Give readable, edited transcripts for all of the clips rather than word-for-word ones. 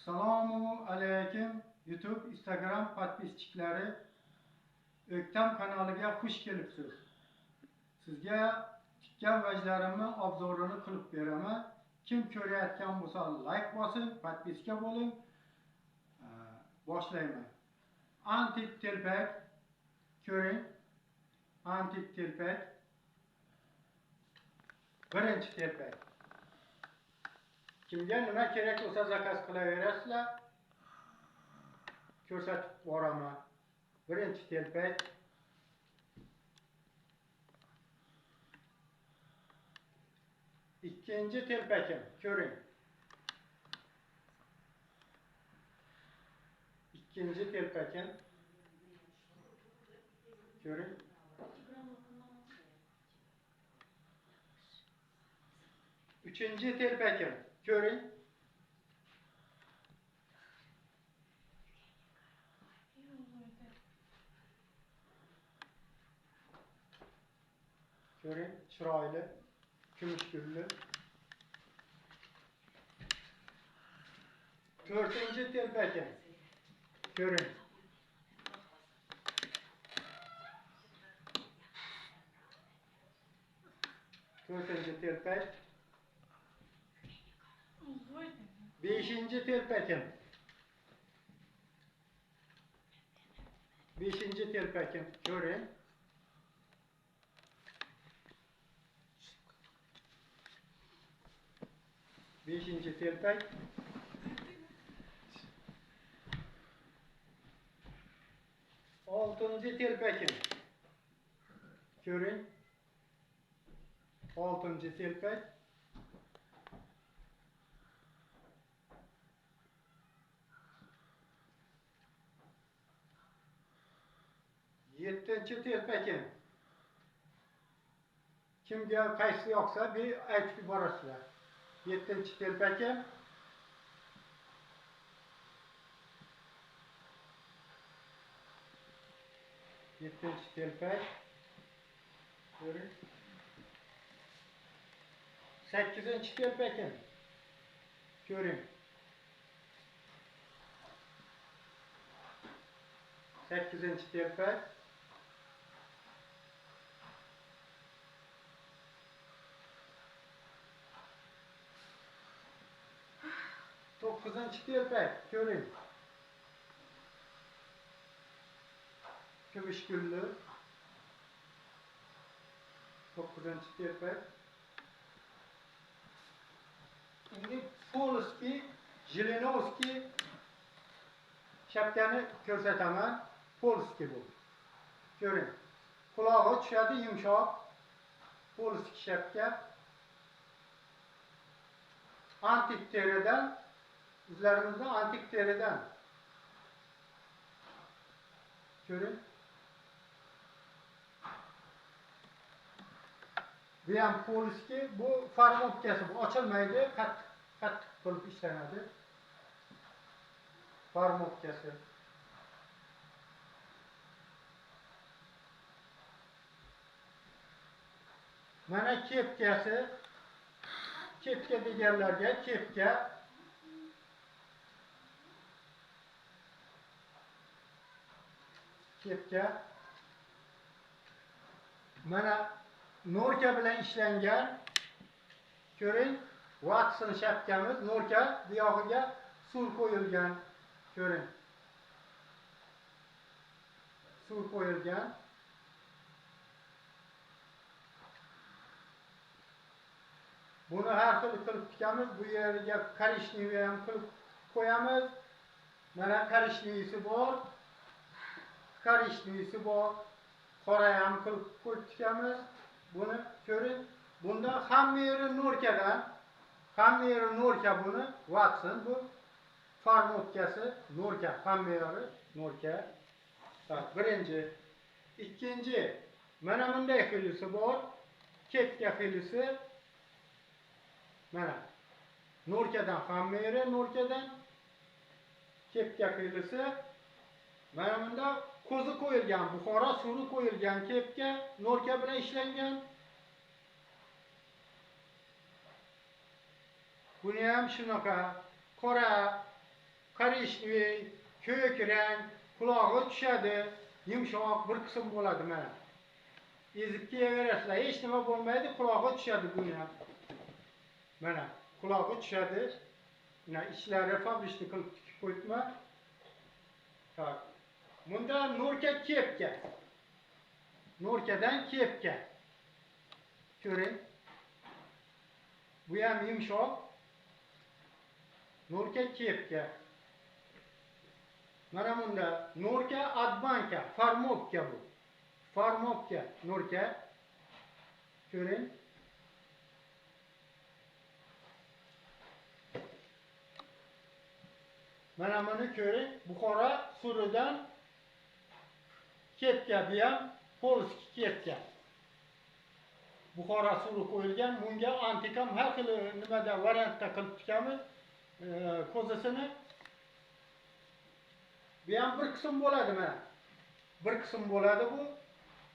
Assalomu alaykum YouTube, Instagram podpischiklari. O'ktam kanaliga xush kelibsiz. Sizga tikkan vajlarimni obzorini qilib beraman. Kim ko'rayotgan bo'lsa like bosing, podpiska bo'ling. Boshlayman. Antik telpak ko'ring. Antik telpak. Birinchi telpak. Kimga nima kerak bo'lsa zakaz qilaverasizlar. Ko'rsatib boraman. Birinchi telpak. Ikkinchi telpakim, ko'ring. İkinci telpakim. Ko'ring. Üçüncü telpakim, ko'ring. Ko'ring, chiroyli, kumush gulli. To'rtinchi telpakim. Ko'ring. To'rtinchi telpak. Beshinchi telpakim. Beshinchi telpakim. Ko'ring. Beshinchi telpak. Oltinchi telpakim. Ko'ring. Oltinchi telpak. Yettinchi telpakim. Kimga qaysi yoqsa bir aytib borasizlar. Yettinchi telpakim. Yettinchi telpak. Ko'ring. Sakkizinchi telpakim. Ko'ring. Sakkizinchi telpak. Dokuzuncu telpak. Ko'ring. Kumush gulli. Dokuzuncu telpak. Endi Polski, Jilinovskiy shapkani ko'rsataman. Polski bu. Ko'ring. Qulog'i tushadi yumshoq. Polski shapka. Antik teridan, bizlarimizda antik teridan. Ko'ring. Bu ham Polski, bu farmovkasi, bu ochilmaydi, qattiq qilib ishlanadi. Farmovkasi. Mana kepkasi. Kepka deganlarga kepka. Kepka. Mana norka bilan ishlangan. Ko'ring, Watson shapkamiz, norka buyog'iga suv qo'yilgan. Ko'ring. Suv qo'yilgan. Buni har xil qilib tikamiz. Bu yerga korishniy ham qilib qo'yamiz. Mana korishniysi bor. Korishniysi bor. Qora ham qilib qo'yib tikamiz. Buni ko'ring. Bunda hamma yeri norkadan. Hamma yeri norka buni. Watson bu. Farmovkasi norka. Hamma yeri norka. Birinchi. Ikkinchi. Mana bunday xilisi bor. Kepka xilisi. Mana. Norkadan hamma yeri norkadan. Kepka xilisi. Mana bunda ko'zi qo'yilgan, buxoro suvi qo'yilgan kepka, norka bilan ishlangan. Buni ham shunaqa qora korishniy, ko'k rang, qulog'i tushadi, yumshoq bir qism bo'ladi mana. Ezib kiyaverasizlar, hech nima bo'lmaydi, qulog'i tushadi buni ham. Mana qulog'i tushadi. Mana ichlari fabrishni qilib tikib qo'yibman. Tak. Bunda Norka kepka. Norkadan kepka. Ko'ring. Bu ham yumshoq. Norka kepka. Mana bunda Norka adbanka, farmovka bu. Farmovka, Norka. Ko'ring. Mana buni ko'ring. Buxoro suridan kepka, bu ham polski kepka. Buxoro suri qo'yilgan. Bunga antikam har xil nimada variantda qilib tikamiz. Ko'zasini. Bu ham bir qism bo'ladi mana. Bir qism bo'ladi bu.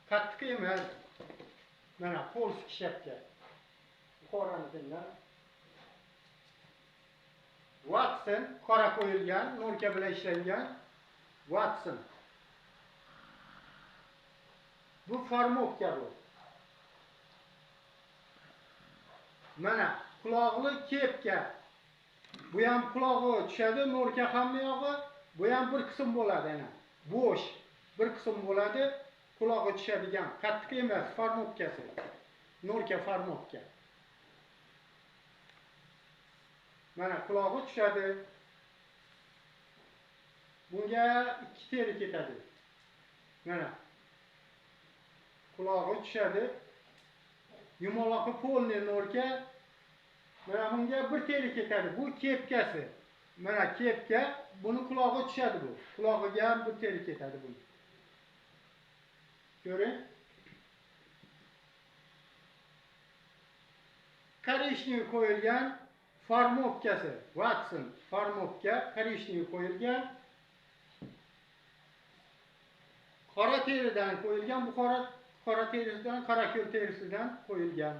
Qattiq emas. Mana polski kepka. Buxoronikidan. Watson qora qo'yilgan, Norka bilan ishlangan Watson. Bu farmovka bu. Mana quloqli kepka. Bu ham qulog'i tushadi, Norka hammiyog'i. Bu ham bir qism bo'ladi ana. Bo'sh bir qism bo'ladi, qulog'i tushadigan, qattiq emas, farmovkasi. Norka farmovka. Mana qulog'i tushadi. Bunga 2 teri ketadi. Mana qulog'i tushadi. Yumaloqi polni Norka. Mana bunga 1 teri ketadi. Bu kepkasi. Mana kepka, buni qulog'i tushadi bu. Qulog'iga ham 1 teri ketadi bu. Ko'ring. Korishniy qo'yilgan farmovkasi, Watson farmovka, korishniy qo'yilgan. Qora teridan qo'yilgan, bu qora terisidan, qorako'l terisidan qo'yilgan.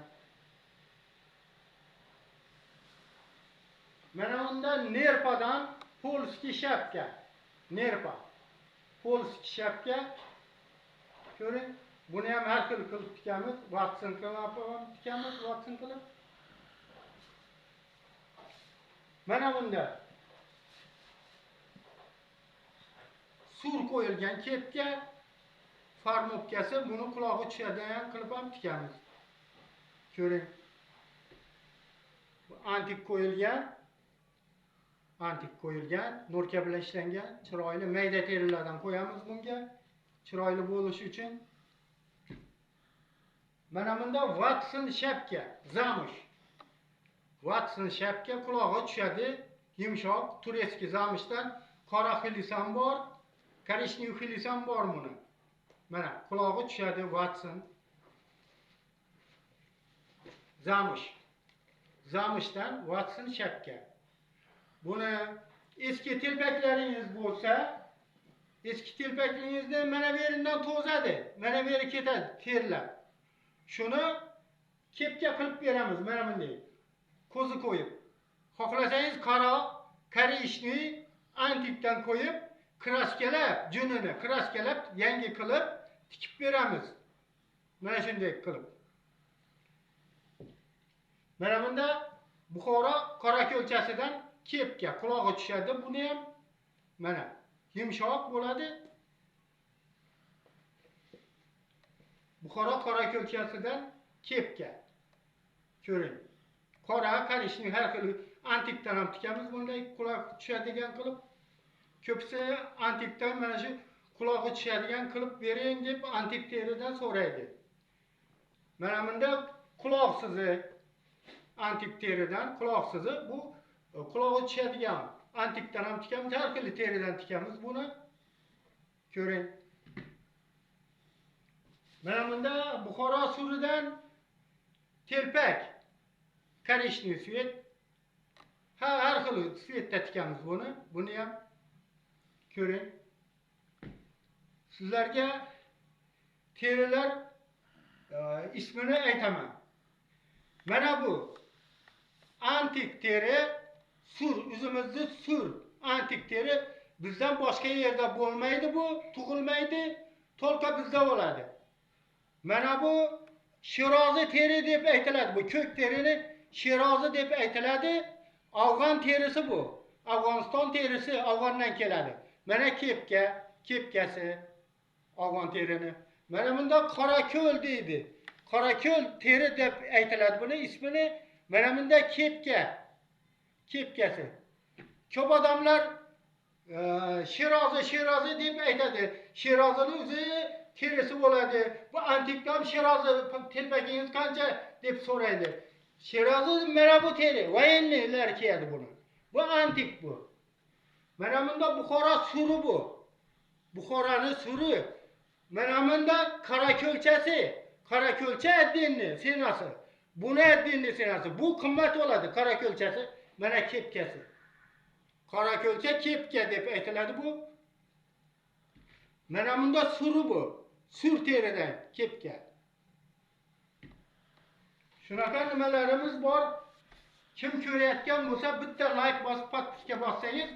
Mana unda nerpadan polski shapka. Nerpa. Polski shapka. Ko'ring, buni ham har xil qilib tikamiz. Watson qilib tikamiz, Watson qilib. Mana bunda sur qo'yilgan kepka, farmovkasi, buni qulog'i tushadigan qilib ham tikamiz. Ko'ring. Antik qo'yilgan, Norka bilan ishlangan, chiroyli mayda terilardan qo'yamiz bunga, chiroyli bo'lishi uchun. Mana bunda Watson shapka, zamush. Watson shapka, qulog'i tushadi, yumshoq, turetskiy zamushdan qora xilis ham bor, korishniy xilis ham bor buni. Mana qulog'i tushadi, Watson. Zamush. Zamushdan Watson shapka. Buni eski telpaklaringiz bo'lsa, eski telpaklaringizni mana bu yeridan to'zadi, mana bu yeri ketadi terlar. Shuni kepka qilib beramiz, mana bunday. Ko'zi qo'yib. Xohlasangiz qora, korishniy, antikdan qo'yib, kraskalab, junini kraskalab, yangi qilib tikib beramiz. Mana shunday qilib. Mana bunda Buxoro qorako'lchasidan kepka, qulog'i tushadi, buni ham mana yumshoq bo'ladi. Buxoro qorako'lchasidan kepka. Ko'ring. Qora, korishniy har xil antikdan ham tikamiz bunday quloq tushadigan qilib. Ko'psi antikdan mana shu qulog'i tushadigan qilib bering deb antik teridan so'raydi. Mana bunda quloqsizi, antik teridan quloqsizi, bu qulog'i tushadigan antikdan ham tikamiz, har xil teridan tikamiz buni. Ko'ring. Mana bunda Buxoro suridan telpak, korishniy svet. Har xil svetda tikamiz buni. Buni ham ko'ring. Sizlarga terilar ismini aytaman. Mana bu antik teri, sur, o'zimizning sur, antik teri bizden başka yerde bulmaydı bu, tug'ilmaydi, to'lqa bizda bo'ladi. Mana bu Şirazi teri deb aytiladi. Bu ko'k terini Şirazi deb aytiladi. Afg'on terisi bu. Afg'oniston terisi Afg'ondan keladi. Mana kepkasi Afg'on terini. Mana bunda Qorako'l deydi. Qorako'l teri deb aytiladi buni ismini. Mana bunda kepkasi. Ko'p odamlar Şirazi deb aytadi. Şirazining o'zi terisi bo'ladi. Bu antikdan Şirazi telpagingiz qancha deb so'raydi. Şirazi mana bu teri, voyennilar kiyadi buni. Bu antik bu. Mana bunda Buxoro suri bu. Buxoroning suri. Mana bunda Qorako'lchasi. Qorako'lcha addinni senasi. Buni addinni senasi. Bu qimmat bo'ladi Qorako'lchasi. Mana kepkasi. Qorako'lcha kepka deb aytiladi bu. Mana bunda suri bu. Sur teridan kepka. Shunaqa nimalarimiz bor. Kim ko'rayotgan bo'lsa bitta like bosib podpiska bossangiz,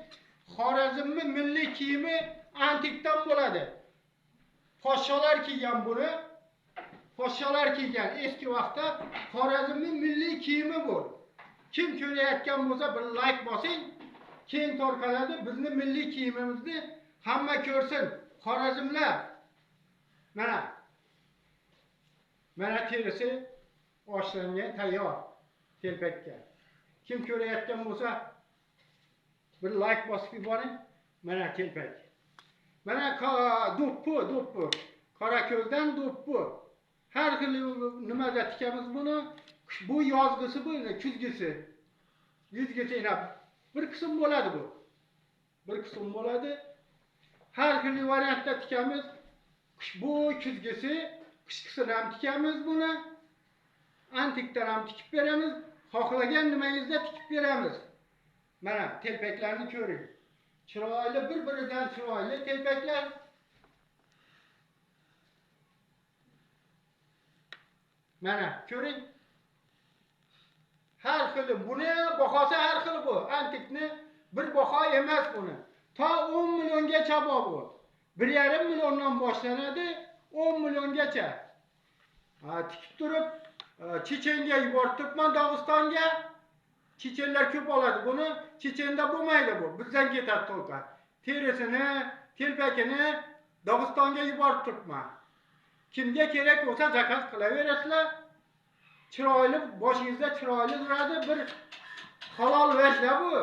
Xorazmning milliy kiyimi antikdan bo'ladi. Podsholar kiygan buni. Podsholar kiygan eski vaqtda Xorazmning milliy kiyimi bu. Kim ko'rayotgan bo'lsa bir like bosing, keng tarqaladi. Bizning milliy kiyimimizni hamma ko'rsin. Xorazmlar. Mana terisi oshlangan tayyor telpakka. Kim ko'rayotgan bo'lsa bir like bosib yuboring. Mana telpak. Mana do'ppi. Qorako'ldan do'ppi. Har xil nimaga tikamiz buni. Bu yozg'isi bu, kuzgisi. Yuzgacha inab bir qism bo'ladi bu. Bir qism bo'ladi. Har xil variantda tikamiz. Bu kuzgisi, qishqisini ham tikamiz buni. Antikdan ham tikib beramiz. Xohlagan nimangizda tikib beramiz. Mana telpaklarni ko'ring. Chiroyli, bir-biridan chiroyli telpaklar. Mana ko'ring. Har xili, buni bahosi har xil bu. Antikni bir baho emas buni. Ta 10 milliongacha bor bu. 1,5 milliondan boshlanadi, 10 milliongacha. Tikib turib, Chechenga yuborib turibman, Dog'istonga. Chechenlar ko'p oladi buni. Chechenda bo'lmaydi bu. Bizdan ketadi to'lqa. Terisini, telpakini Dog'istonga yuborib turibman. Kimga kerak bo'lsa zakaz qilaverasizlar. Chiroyli, boshingizda chiroyli turadi, bir halol vajda bu.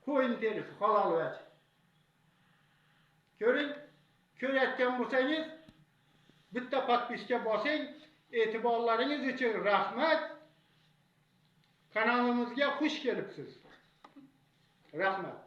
Qo'yin terisi halol vaj. Ko'ring, ko'rayotgan bo'lsangiz bitta podpiska bosing. E'tiborlaringiz uchun rahmat. Kanalimizga xush kelibsiz. Rahmat.